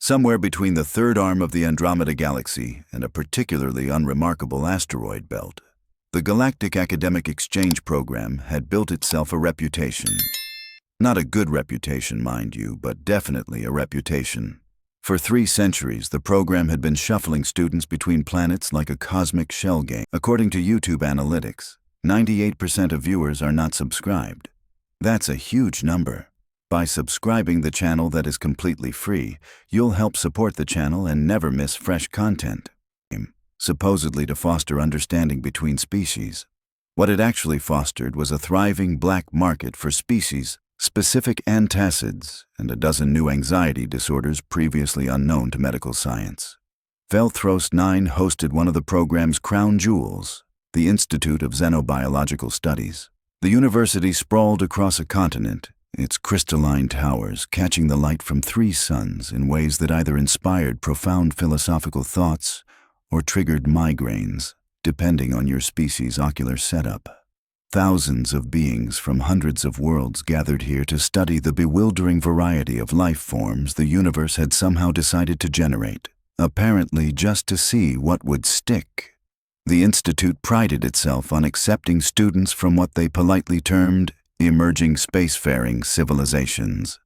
somewhere between the third arm of the Andromeda Galaxy and a particularly unremarkable asteroid belt. The Galactic Academic Exchange Program had built itself a reputation. Not a good reputation, mind you, but definitely a reputation. For 3 centuries, the program had been shuffling students between planets like a cosmic shell game. According to YouTube analytics, 98% of viewers are not subscribed. That's a huge number. By subscribing the channel that is completely free, you'll help support the channel and never miss fresh content. Supposedly to foster understanding between species. What it actually fostered was a thriving black market for species-specific antacids and a dozen new anxiety disorders previously unknown to medical science. Velthros 9 hosted one of the program's crown jewels, the Institute of Xenobiological Studies. The university sprawled across a continent, its crystalline towers catching the light from 3 suns in ways that either inspired profound philosophical thoughts or triggered migraines, depending on your species' ocular setup. Thousands of beings from hundreds of worlds gathered here to study the bewildering variety of life forms the universe had somehow decided to generate, apparently just to see what would stick. The Institute prided itself on accepting students from what they politely termed emerging spacefaring civilizations.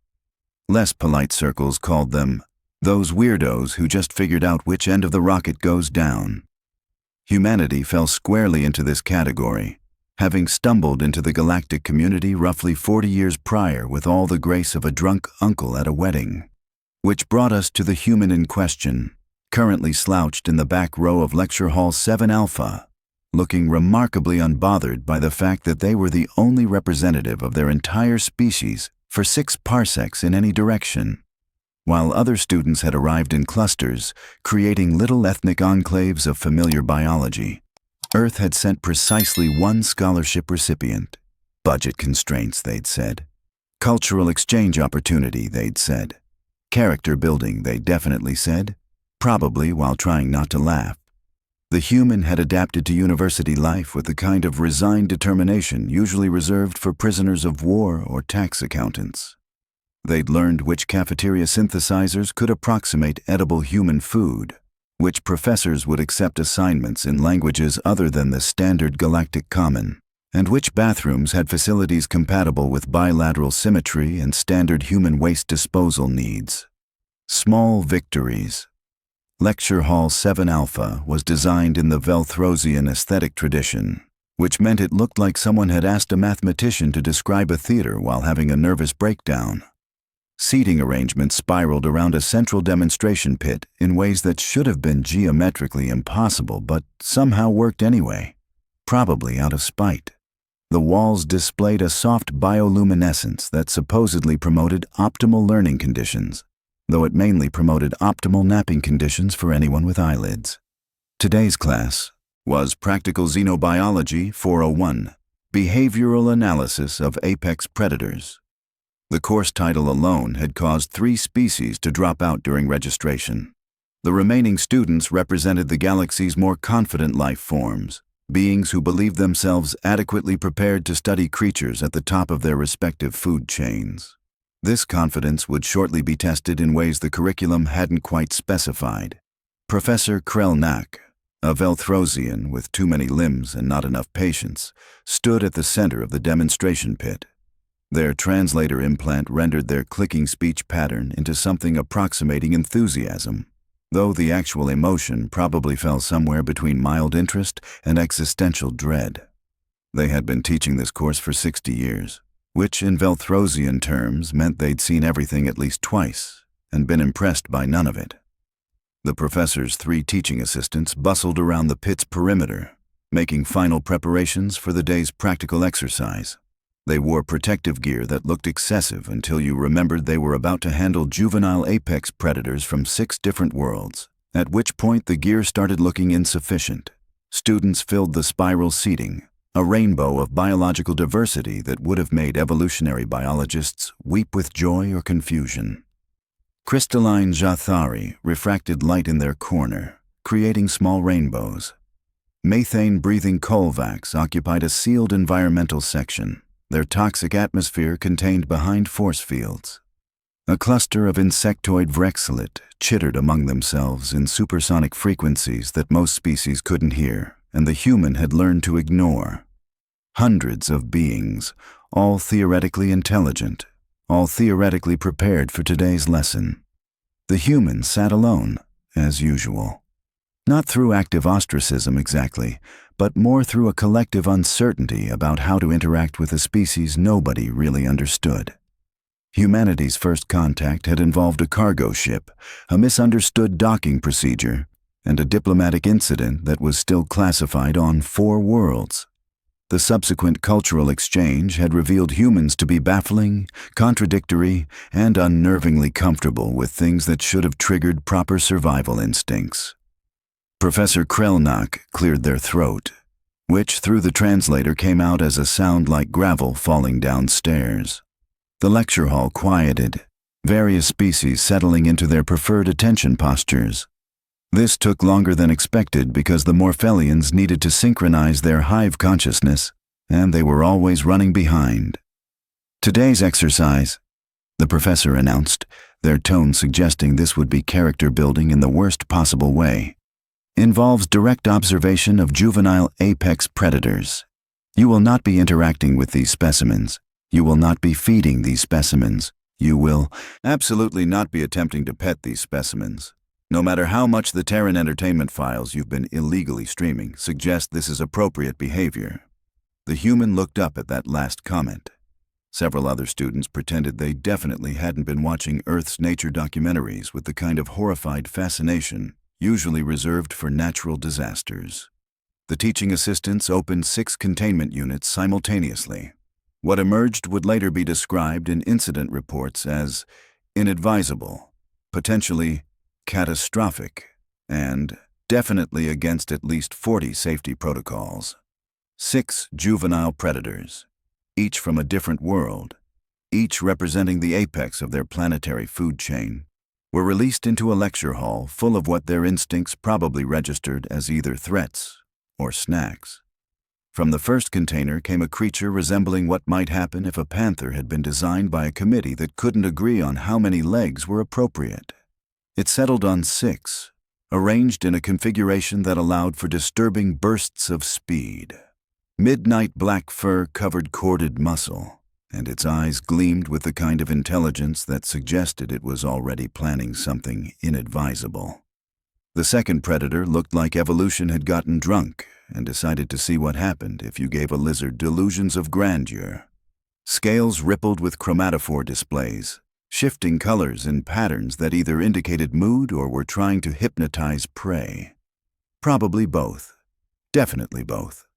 Less polite circles called them those weirdos who just figured out which end of the rocket goes down. Humanity fell squarely into this category, having stumbled into the galactic community roughly 40 years prior with all the grace of a drunk uncle at a wedding. Which brought us to the human in question, currently slouched in the back row of Lecture Hall 7 Alpha, looking remarkably unbothered by the fact that they were the only representative of their entire species for 6 parsecs in any direction, while other students had arrived in clusters, creating little ethnic enclaves of familiar biology. Earth had sent precisely 1 scholarship recipient. Budget constraints, they'd said. Cultural exchange opportunity, they'd said. Character building, they definitely said, probably while trying not to laugh. The human had adapted to university life with the kind of resigned determination usually reserved for prisoners of war or tax accountants. They'd learned which cafeteria synthesizers could approximate edible human food, which professors would accept assignments in languages other than the standard galactic common, and which bathrooms had facilities compatible with bilateral symmetry and standard human waste disposal needs. Small victories. Lecture Hall 7 Alpha was designed in the Velthrosian aesthetic tradition, which meant it looked like someone had asked a mathematician to describe a theater while having a nervous breakdown. Seating arrangements spiraled around a central demonstration pit in ways that should have been geometrically impossible but somehow worked anyway, probably out of spite. The walls displayed a soft bioluminescence that supposedly promoted optimal learning conditions, though it mainly promoted optimal napping conditions for anyone with eyelids. Today's class was Practical Xenobiology 401, Behavioral Analysis of Apex Predators. The course title alone had caused 3 species to drop out during registration. The remaining students represented the galaxy's more confident life forms, beings who believed themselves adequately prepared to study creatures at the top of their respective food chains. This confidence would shortly be tested in ways the curriculum hadn't quite specified. Professor Krelnak, a Velthrosian with too many limbs and not enough patience, stood at the center of the demonstration pit. Their translator implant rendered their clicking speech pattern into something approximating enthusiasm, though the actual emotion probably fell somewhere between mild interest and existential dread. They had been teaching this course for 60 years. Which in Velthrosian terms meant they'd seen everything at least twice and been impressed by none of it. The professor's 3 teaching assistants bustled around the pit's perimeter, making final preparations for the day's practical exercise. They wore protective gear that looked excessive until you remembered they were about to handle juvenile apex predators from 6 different worlds, at which point the gear started looking insufficient. Students filled the spiral seating, a rainbow of biological diversity that would have made evolutionary biologists weep with joy or confusion. Crystalline Jathari refracted light in their corner, creating small rainbows. Methane-breathing Kolvacs occupied a sealed environmental section, their toxic atmosphere contained behind force fields. A cluster of insectoid vrexillet chittered among themselves in supersonic frequencies that most species couldn't hear, and the human had learned to ignore. Hundreds of beings, all theoretically intelligent, all theoretically prepared for today's lesson. The human sat alone, as usual. Not through active ostracism exactly, but more through a collective uncertainty about how to interact with a species nobody really understood. Humanity's first contact had involved a cargo ship, a misunderstood docking procedure, and a diplomatic incident that was still classified on 4 worlds. The subsequent cultural exchange had revealed humans to be baffling, contradictory, and unnervingly comfortable with things that should have triggered proper survival instincts. Professor Krelnak cleared their throat, which through the translator came out as a sound like gravel falling downstairs. The lecture hall quieted, various species settling into their preferred attention postures. This took longer than expected because the Morphelians needed to synchronize their hive consciousness, and they were always running behind. Today's exercise, the professor announced, their tone suggesting this would be character building in the worst possible way, involves direct observation of juvenile apex predators. You will not be interacting with these specimens. You will not be feeding these specimens. You will absolutely not be attempting to pet these specimens. No matter how much the Terran entertainment files you've been illegally streaming suggest this is appropriate behavior. The human looked up at that last comment. Several other students pretended they definitely hadn't been watching Earth's nature documentaries with the kind of horrified fascination usually reserved for natural disasters. The teaching assistants opened 6 containment units simultaneously. What emerged would later be described in incident reports as inadvisable, potentially catastrophic, and definitely against at least 40 safety protocols. 6 juvenile predators, each from a different world, each representing the apex of their planetary food chain, were released into a lecture hall full of what their instincts probably registered as either threats or snacks. From the first container came a creature resembling what might happen if a panther had been designed by a committee that couldn't agree on how many legs were appropriate. It settled on 6, arranged in a configuration that allowed for disturbing bursts of speed. Midnight black fur covered corded muscle, and its eyes gleamed with the kind of intelligence that suggested it was already planning something inadvisable. The second predator looked like evolution had gotten drunk and decided to see what happened if you gave a lizard delusions of grandeur. Scales rippled with chromatophore displays, shifting colors in patterns that either indicated mood or were trying to hypnotize prey. Probably both. Definitely both.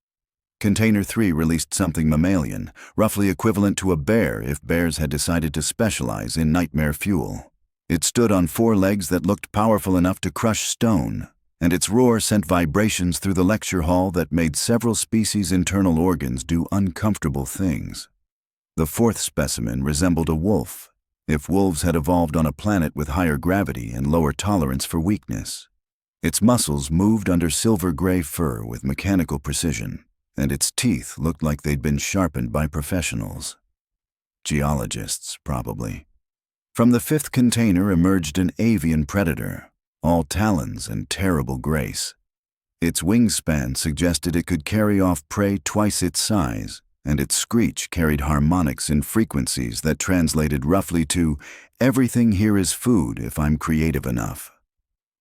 Container 3 released something mammalian, roughly equivalent to a bear if bears had decided to specialize in nightmare fuel. It stood on 4 legs that looked powerful enough to crush stone, and its roar sent vibrations through the lecture hall that made several species' internal organs do uncomfortable things. The 4th specimen resembled a wolf, if wolves had evolved on a planet with higher gravity and lower tolerance for weakness. Its muscles moved under silver-gray fur with mechanical precision, and its teeth looked like they'd been sharpened by professionals. Geologists, probably. From the 5th container emerged an avian predator, all talons and terrible grace. Its wingspan suggested it could carry off prey twice its size, and its screech carried harmonics in frequencies that translated roughly to, "Everything here is food if I'm creative enough."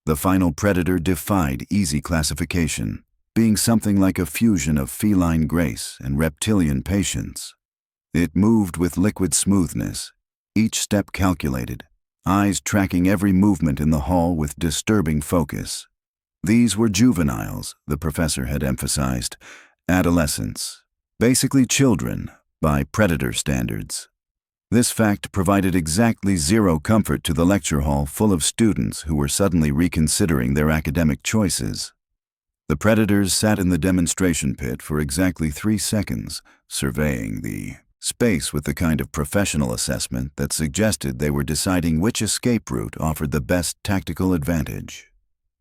The final predator defied easy classification, being something like a fusion of feline grace and reptilian patience. It moved with liquid smoothness, each step calculated, eyes tracking every movement in the hall with disturbing focus. These were juveniles, the professor had emphasized, adolescents, basically children by predator standards. This fact provided exactly 0 comfort to the lecture hall full of students who were suddenly reconsidering their academic choices. The predators sat in the demonstration pit for exactly 3 seconds, surveying the space with the kind of professional assessment that suggested they were deciding which escape route offered the best tactical advantage.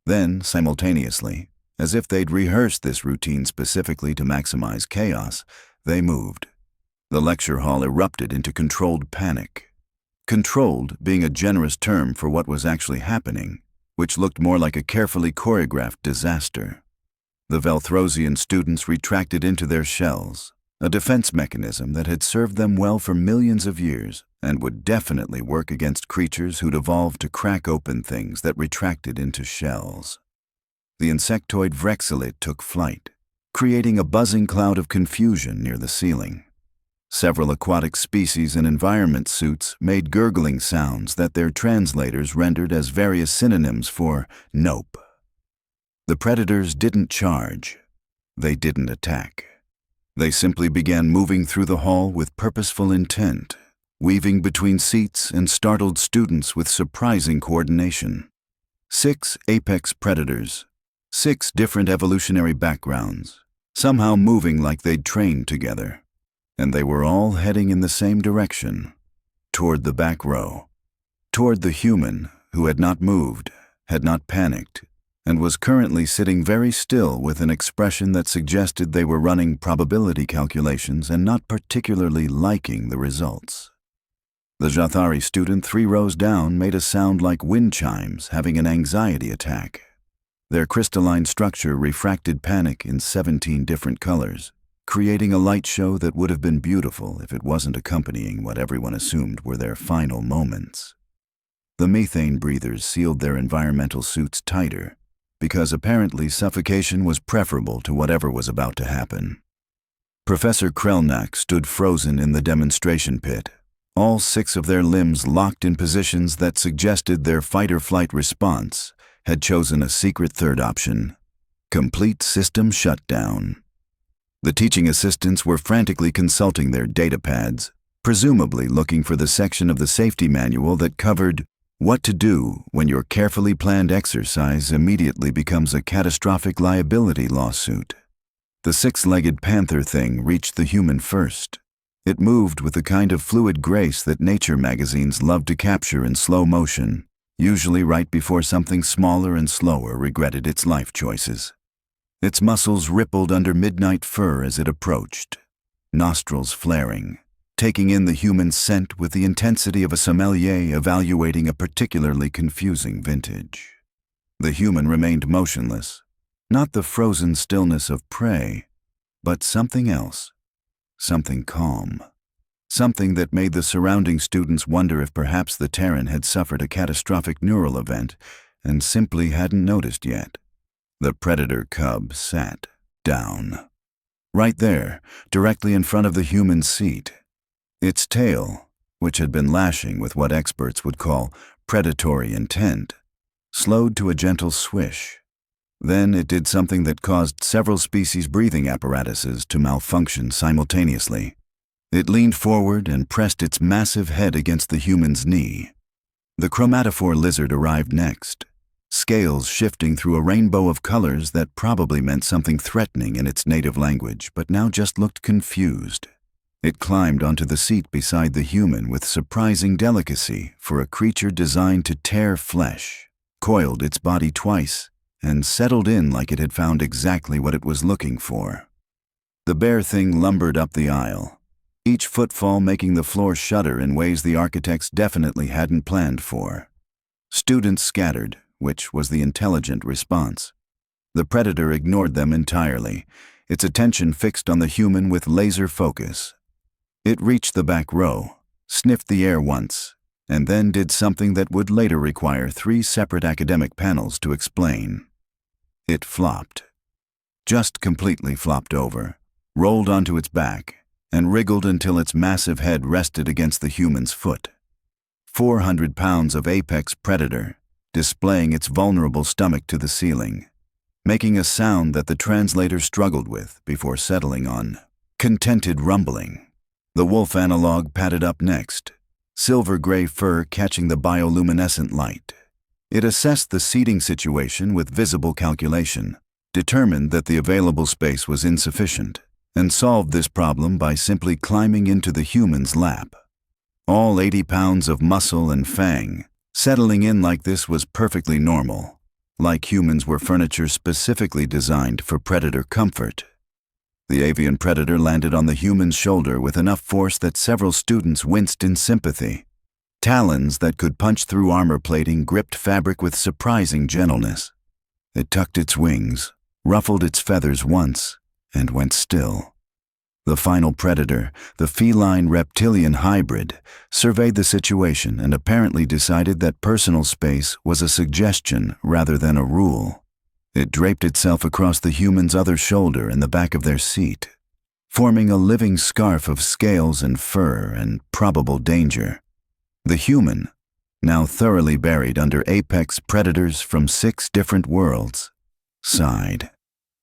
Then, simultaneously, as if they'd rehearsed this routine specifically to maximize chaos, they moved. The lecture hall erupted into controlled panic. Controlled being a generous term for what was actually happening, which looked more like a carefully choreographed disaster. The Velthrosian students retracted into their shells, a defense mechanism that had served them well for millions of years and would definitely work against creatures who'd evolved to crack open things that retracted into shells. The insectoid Vrexilid took flight, creating a buzzing cloud of confusion near the ceiling. Several aquatic species in environment suits made gurgling sounds that their translators rendered as various synonyms for nope. The predators didn't charge. They didn't attack. They simply began moving through the hall with purposeful intent, weaving between seats and startled students with surprising coordination. 6 apex predators, 6 different evolutionary backgrounds, somehow moving like they'd trained together. And they were all heading in the same direction, toward the back row, toward the human who had not moved, had not panicked, and was currently sitting very still with an expression that suggested they were running probability calculations and not particularly liking the results. The Jathari student 3 rows down made a sound like wind chimes having an anxiety attack. Their crystalline structure refracted panic in 17 different colors, creating a light show that would have been beautiful if it wasn't accompanying what everyone assumed were their final moments. The methane breathers sealed their environmental suits tighter, because apparently suffocation was preferable to whatever was about to happen. Professor Krelnak stood frozen in the demonstration pit, all 6 of their limbs locked in positions that suggested their fight-or-flight response had chosen a secret third option: complete system shutdown. The teaching assistants were frantically consulting their data pads, presumably looking for the section of the safety manual that covered what to do when your carefully planned exercise immediately becomes a catastrophic liability lawsuit. The 6-legged panther thing reached the human first. It moved with the kind of fluid grace that nature magazines love to capture in slow motion, usually right before something smaller and slower regretted its life choices. Its muscles rippled under midnight fur as it approached, nostrils flaring, taking in the human scent with the intensity of a sommelier evaluating a particularly confusing vintage. The human remained motionless, not the frozen stillness of prey, but something else, something calm, something that made the surrounding students wonder if perhaps the Terran had suffered a catastrophic neural event and simply hadn't noticed yet. The predator cub sat down, right there, directly in front of the human seat. Its tail, which had been lashing with what experts would call predatory intent, slowed to a gentle swish. Then it did something that caused several species' breathing apparatuses to malfunction simultaneously. It leaned forward and pressed its massive head against the human's knee. The chromatophore lizard arrived next, scales shifting through a rainbow of colors that probably meant something threatening in its native language, but now just looked confused. It climbed onto the seat beside the human with surprising delicacy for a creature designed to tear flesh, coiled its body twice, and settled in like it had found exactly what it was looking for. The bear thing lumbered up the aisle, each footfall making the floor shudder in ways the architects definitely hadn't planned for. Students scattered, which was the intelligent response. The predator ignored them entirely, its attention fixed on the human with laser focus. It reached the back row, sniffed the air once, and then did something that would later require 3 separate academic panels to explain. It flopped. Just completely flopped over, rolled onto its back, and wriggled until its massive head rested against the human's foot. 400 pounds of apex predator, displaying its vulnerable stomach to the ceiling, making a sound that the translator struggled with before settling on contented rumbling. The wolf analog padded up next, silver-gray fur catching the bioluminescent light. It assessed the seating situation with visible calculation, determined that the available space was insufficient, and solved this problem by simply climbing into the human's lap. All 80 pounds of muscle and fang, settling in like this was perfectly normal, like humans were furniture specifically designed for predator comfort. The avian predator landed on the human's shoulder with enough force that several students winced in sympathy. Talons that could punch through armor plating gripped fabric with surprising gentleness. It tucked its wings, ruffled its feathers once, and went still. The final predator, the feline-reptilian hybrid, surveyed the situation and apparently decided that personal space was a suggestion rather than a rule. It draped itself across the human's other shoulder in the back of their seat, forming a living scarf of scales and fur and probable danger. The human, now thoroughly buried under apex predators from 6 different worlds, sighed.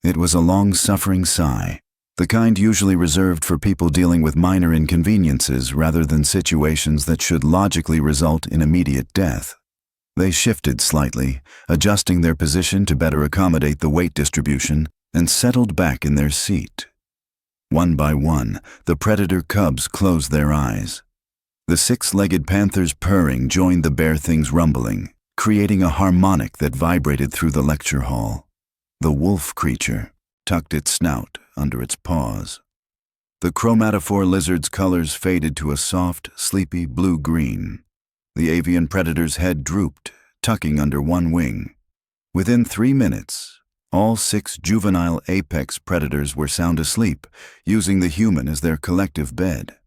It was a long-suffering sigh, the kind usually reserved for people dealing with minor inconveniences rather than situations that should logically result in immediate death. They shifted slightly, adjusting their position to better accommodate the weight distribution, and settled back in their seat. One by one, the predator cubs closed their eyes. The 6-legged panther's purring joined the bear thing's rumbling, creating a harmonic that vibrated through the lecture hall. The wolf creature tucked its snout under its paws. The chromatophore lizard's colors faded to a soft, sleepy blue-green. The avian predator's head drooped, tucking under one wing. Within 3 minutes, all 6 juvenile apex predators were sound asleep, using the human as their collective bed.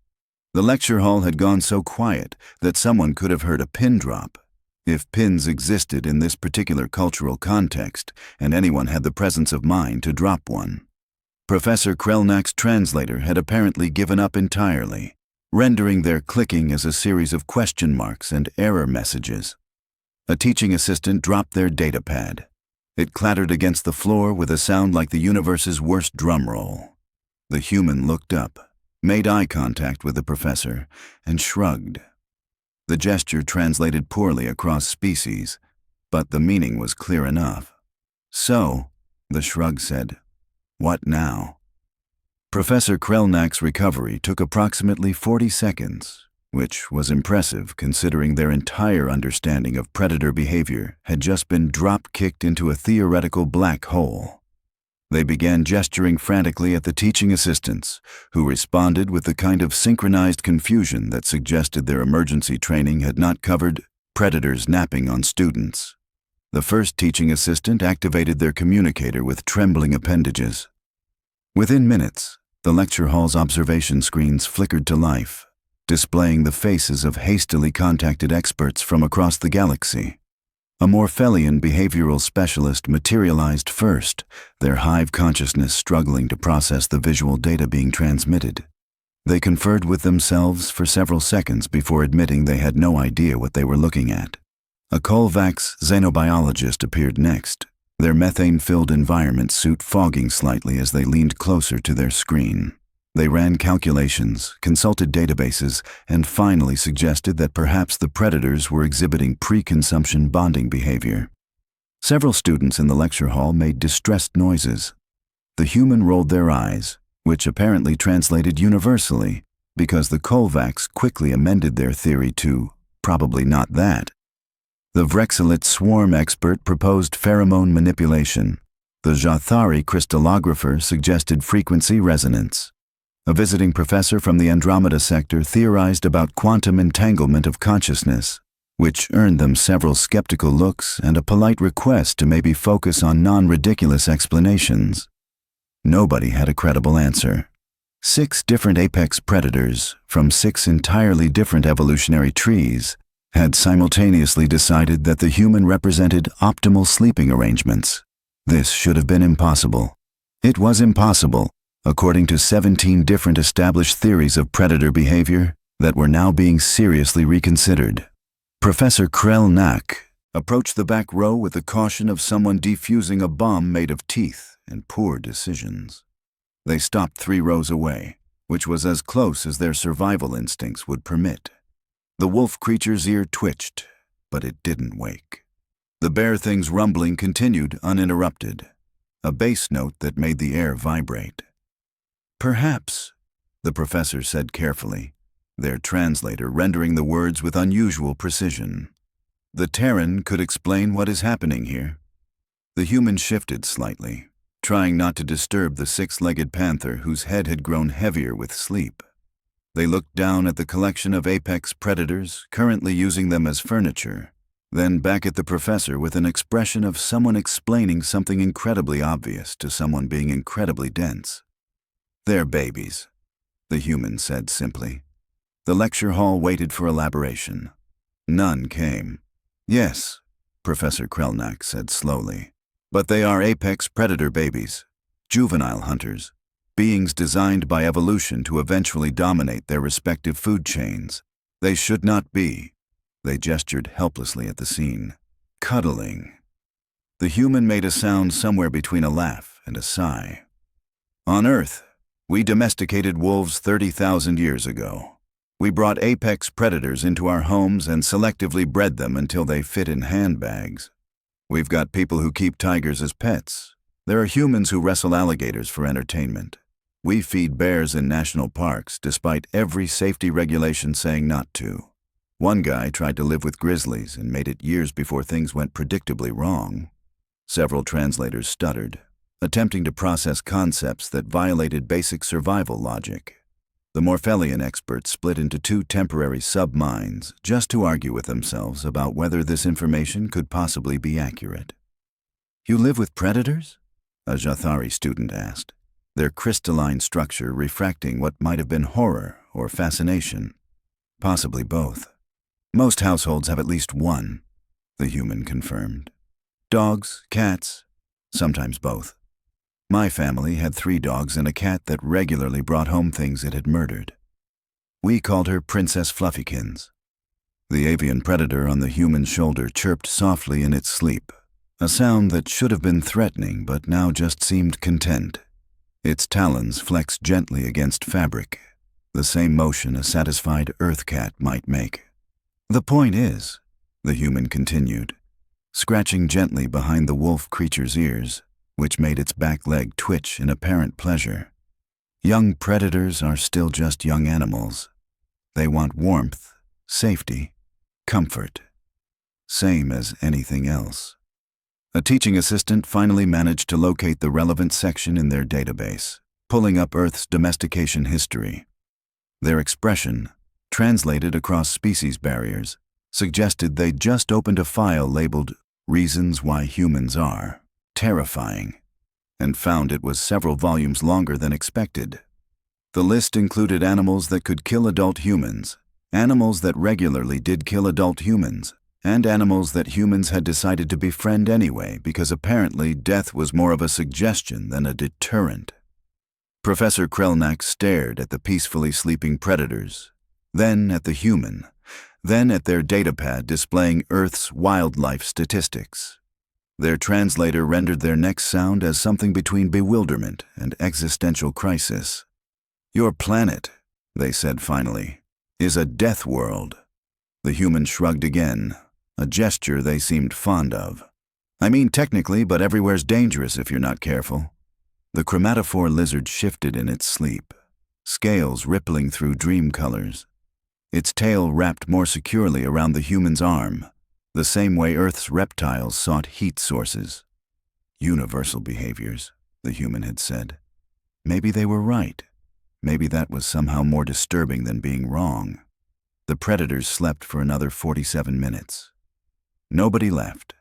The lecture hall had gone so quiet that someone could have heard a pin drop, if pins existed in this particular cultural context, and anyone had the presence of mind to drop one. Professor Krelnak's translator had apparently given up entirely, rendering their clicking as a series of question marks and error messages. A teaching assistant dropped their datapad. It clattered against the floor with a sound like the universe's worst drum roll. The human looked up, made eye contact with the professor, and shrugged. The gesture translated poorly across species, but the meaning was clear enough. So, the shrug said, "What now?" Professor Krelnak's recovery took approximately 40 seconds, which was impressive considering their entire understanding of predator behavior had just been drop-kicked into a theoretical black hole. They began gesturing frantically at the teaching assistants, who responded with the kind of synchronized confusion that suggested their emergency training had not covered predators napping on students. The first teaching assistant activated their communicator with trembling appendages. Within minutes, the lecture hall's observation screens flickered to life, displaying the faces of hastily contacted experts from across the galaxy. A Morphelian behavioral specialist materialized first, their hive consciousness struggling to process the visual data being transmitted. They conferred with themselves for several seconds before admitting they had no idea what they were looking at. A Colvax xenobiologist appeared next, their methane-filled environment suit fogging slightly as they leaned closer to their screen. They ran calculations, consulted databases, and finally suggested that perhaps the predators were exhibiting pre-consumption bonding behavior. Several students in the lecture hall made distressed noises. The human rolled their eyes, which apparently translated universally, because the Colvax quickly amended their theory to, probably not that. The Vrexelit swarm expert proposed pheromone manipulation. The Jathari crystallographer suggested frequency resonance. A visiting professor from the Andromeda sector theorized about quantum entanglement of consciousness, which earned them several skeptical looks and a polite request to maybe focus on non-ridiculous explanations. Nobody had a credible answer. 6 different apex predators from 6 entirely different evolutionary trees had simultaneously decided that the human represented optimal sleeping arrangements. This should have been impossible. It was impossible, according to 17 different established theories of predator behavior that were now being seriously reconsidered. Professor Krelnak approached the back row with the caution of someone defusing a bomb made of teeth and poor decisions. They stopped 3 rows away, which was as close as their survival instincts would permit. The wolf creature's ear twitched, but it didn't wake. The bear thing's rumbling continued uninterrupted, a bass note that made the air vibrate. "Perhaps," the professor said carefully, their translator rendering the words with unusual precision. "The Terran could explain what is happening here." The human shifted slightly, trying not to disturb the 6-legged panther whose head had grown heavier with sleep. They looked down at the collection of apex predators, currently using them as furniture, then back at the professor with an expression of someone explaining something incredibly obvious to someone being incredibly dense. "They're babies," the human said simply. The lecture hall waited for elaboration. None came. "Yes," Professor Krelnak said slowly, "but they are apex predator babies, juvenile hunters, beings designed by evolution to eventually dominate their respective food chains. They should not be." They gestured helplessly at the scene. "Cuddling." The human made a sound somewhere between a laugh and a sigh. "On Earth, we domesticated wolves 30,000 years ago. We brought apex predators into our homes and selectively bred them until they fit in handbags. We've got people who keep tigers as pets. There are humans who wrestle alligators for entertainment. We feed bears in national parks despite every safety regulation saying not to. One guy tried to live with grizzlies and made it years before things went predictably wrong." Several translators stuttered, attempting to process concepts that violated basic survival logic. The Morphellian experts split into two temporary sub-minds just to argue with themselves about whether this information could possibly be accurate. "You live with predators?" a Jathari student asked, their crystalline structure refracting what might have been horror or fascination. "Possibly both. Most households have at least one," the human confirmed. "Dogs, cats, sometimes both. My family had 3 dogs and a cat that regularly brought home things it had murdered. We called her Princess Fluffykins." The avian predator on the human's shoulder chirped softly in its sleep, a sound that should have been threatening but now just seemed content. Its talons flexed gently against fabric, the same motion a satisfied earth cat might make. "The point is," the human continued, scratching gently behind the wolf creature's ears, which made its back leg twitch in apparent pleasure, "young predators are still just young animals. They want warmth, safety, comfort. Same as anything else." A teaching assistant finally managed to locate the relevant section in their database, pulling up Earth's domestication history. Their expression, translated across species barriers, suggested they'd just opened a file labeled "Reasons Why Humans Are Terrifying," and found it was several volumes longer than expected. The list included animals that could kill adult humans, animals that regularly did kill adult humans, and animals that humans had decided to befriend anyway because apparently death was more of a suggestion than a deterrent. Professor Krelnak stared at the peacefully sleeping predators, then at the human, then at their datapad displaying Earth's wildlife statistics. Their translator rendered their next sound as something between bewilderment and existential crisis. "Your planet," they said finally, "is a death world." The human shrugged again, a gesture they seemed fond of. "I mean technically, but everywhere's dangerous if you're not careful." The chromatophore lizard shifted in its sleep, scales rippling through dream colors. Its tail wrapped more securely around the human's arm, the same way Earth's reptiles sought heat sources. "Universal behaviors," the human had said. Maybe they were right. Maybe that was somehow more disturbing than being wrong. The predators slept for another 47 minutes. Nobody left,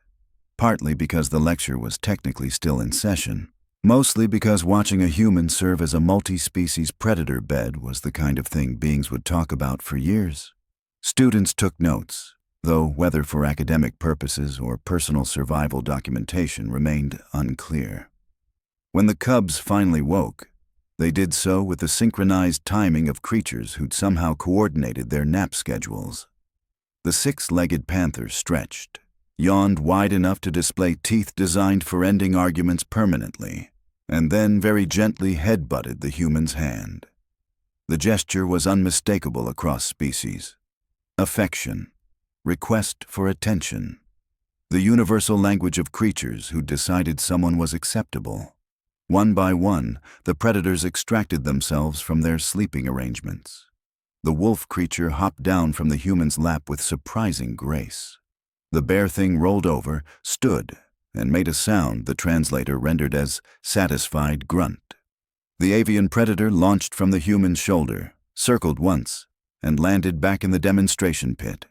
partly because the lecture was technically still in session, mostly because watching a human serve as a multi-species predator bed was the kind of thing beings would talk about for years. Students took notes, though whether for academic purposes or personal survival documentation remained unclear. When the cubs finally woke, they did so with the synchronized timing of creatures who'd somehow coordinated their nap schedules. The 6-legged panther stretched, yawned wide enough to display teeth designed for ending arguments permanently, and then very gently head-butted the human's hand. The gesture was unmistakable across species. Affection, request for attention, the universal language of creatures who decided someone was acceptable. One by one, the predators extracted themselves from their sleeping arrangements. The wolf creature hopped down from the human's lap with surprising grace. The bear thing rolled over, stood, and made a sound the translator rendered as satisfied grunt. The avian predator launched from the human's shoulder, circled once, and landed back in the demonstration pit.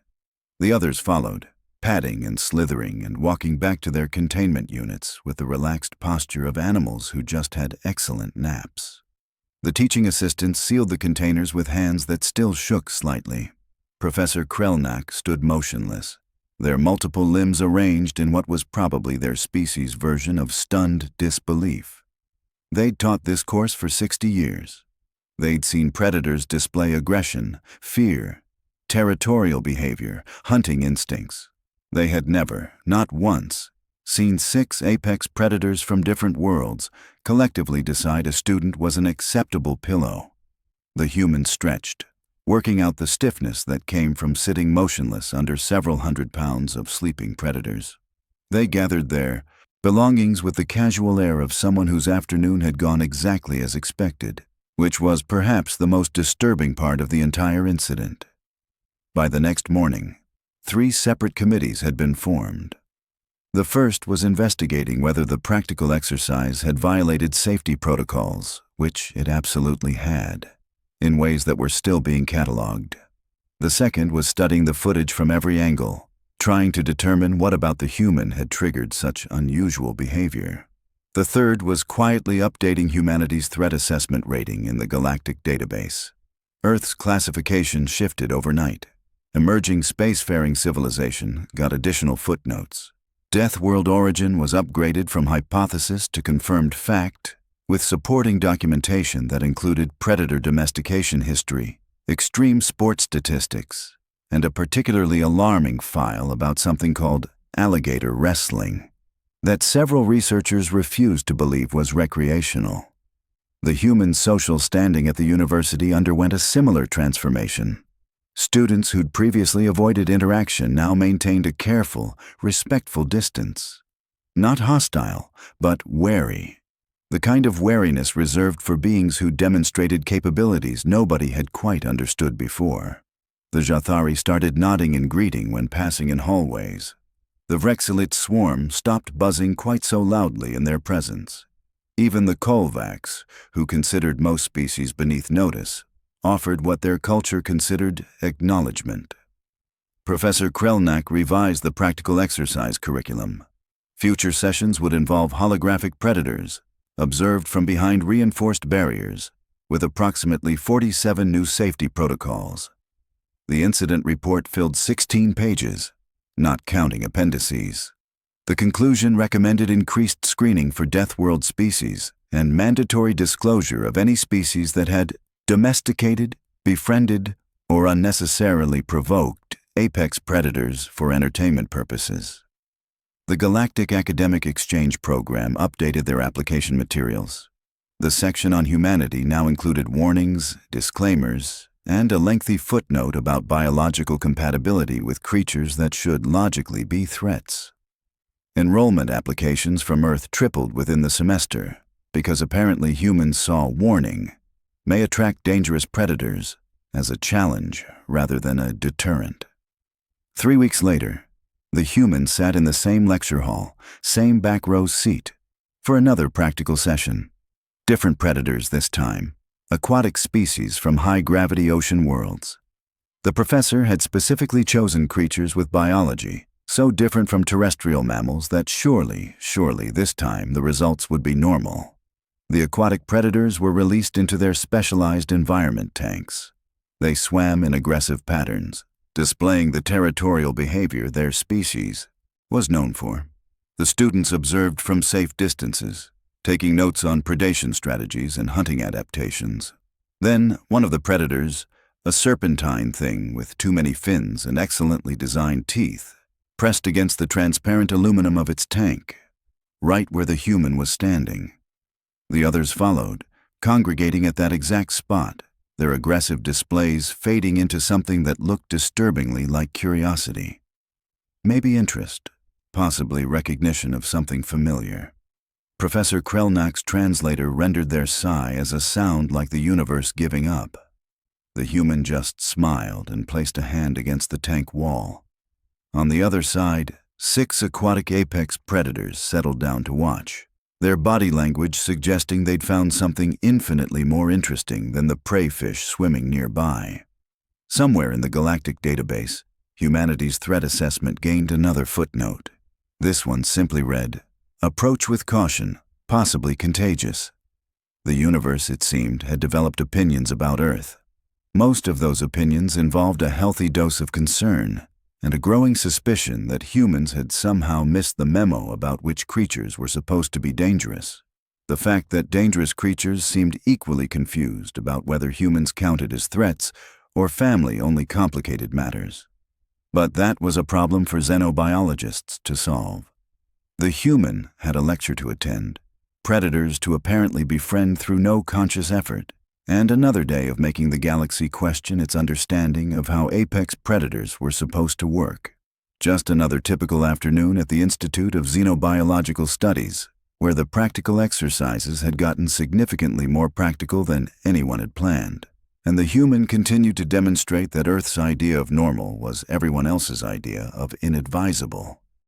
The others followed, padding and slithering and walking back to their containment units with the relaxed posture of animals who just had excellent naps. The teaching assistants sealed the containers with hands that still shook slightly. Professor Krelnak stood motionless, their multiple limbs arranged in what was probably their species' version of stunned disbelief. They'd taught this course for 60 years. They'd seen predators display aggression, fear, territorial behavior, hunting instincts. They had never, not once, seen 6 apex predators from different worlds collectively decide a student was an acceptable pillow. The human stretched, working out the stiffness that came from sitting motionless under several hundred pounds of sleeping predators. They gathered their belongings with the casual air of someone whose afternoon had gone exactly as expected, which was perhaps the most disturbing part of the entire incident. By the next morning, 3 separate committees had been formed. The first was investigating whether the practical exercise had violated safety protocols, which it absolutely had, in ways that were still being cataloged. The second was studying the footage from every angle, trying to determine what about the human had triggered such unusual behavior. The third was quietly updating humanity's threat assessment rating in the Galactic database. Earth's classification shifted overnight. Emerging spacefaring civilization got additional footnotes. Death world origin was upgraded from hypothesis to confirmed fact, with supporting documentation that included predator domestication history, extreme sports statistics, and a particularly alarming file about something called alligator wrestling that several researchers refused to believe was recreational. The human social standing at the university underwent a similar transformation. Students who'd previously avoided interaction now maintained a careful, respectful distance. Not hostile, but wary. The kind of wariness reserved for beings who demonstrated capabilities nobody had quite understood before. The Jathari started nodding in greeting when passing in hallways. The Vrexilid swarm stopped buzzing quite so loudly in their presence. Even the Kolvax, who considered most species beneath notice, offered what their culture considered acknowledgement. Professor Krelnak revised the practical exercise curriculum. Future sessions would involve holographic predators, observed from behind reinforced barriers, with approximately 47 new safety protocols. The incident report filled 16 pages, not counting appendices. The conclusion recommended increased screening for Death World species and mandatory disclosure of any species that had domesticated, befriended, or unnecessarily provoked apex predators for entertainment purposes. The Galactic Academic Exchange Program updated their application materials. The section on humanity now included warnings, disclaimers, and a lengthy footnote about biological compatibility with creatures that should logically be threats. Enrollment applications from Earth tripled within the semester because apparently humans saw warning may attract dangerous predators as a challenge rather than a deterrent. 3 weeks later, the human sat in the same lecture hall, same back row seat, for another practical session. Different predators this time, aquatic species from high-gravity ocean worlds. The professor had specifically chosen creatures with biology so different from terrestrial mammals that surely this time the results would be normal. The aquatic predators were released into their specialized environment tanks. They swam in aggressive patterns, displaying the territorial behavior their species was known for. The students observed from safe distances, taking notes on predation strategies and hunting adaptations. Then, one of the predators, a serpentine thing with too many fins and excellently designed teeth, pressed against the transparent aluminum of its tank, right where the human was standing. The others followed, congregating at that exact spot, their aggressive displays fading into something that looked disturbingly like curiosity. Maybe interest, possibly recognition of something familiar. Professor Krelnak's translator rendered their sigh as a sound like the universe giving up. The human just smiled and placed a hand against the tank wall. On the other side, 6 aquatic apex predators settled down to watch, their body language suggesting they'd found something infinitely more interesting than the prey fish swimming nearby. Somewhere in the Galactic database, humanity's threat assessment gained another footnote. This one simply read, "Approach with caution, possibly contagious." The universe, it seemed, had developed opinions about Earth. Most of those opinions involved a healthy dose of concern and a growing suspicion that humans had somehow missed the memo about which creatures were supposed to be dangerous. The fact that dangerous creatures seemed equally confused about whether humans counted as threats or family only complicated matters. But that was a problem for xenobiologists to solve. The human had a lecture to attend, predators to apparently befriend through no conscious effort, and another day of making the galaxy question its understanding of how apex predators were supposed to work. Just another typical afternoon at the Institute of Xenobiological Studies, where the practical exercises had gotten significantly more practical than anyone had planned, and the human continued to demonstrate that Earth's idea of normal was everyone else's idea of inadvisable.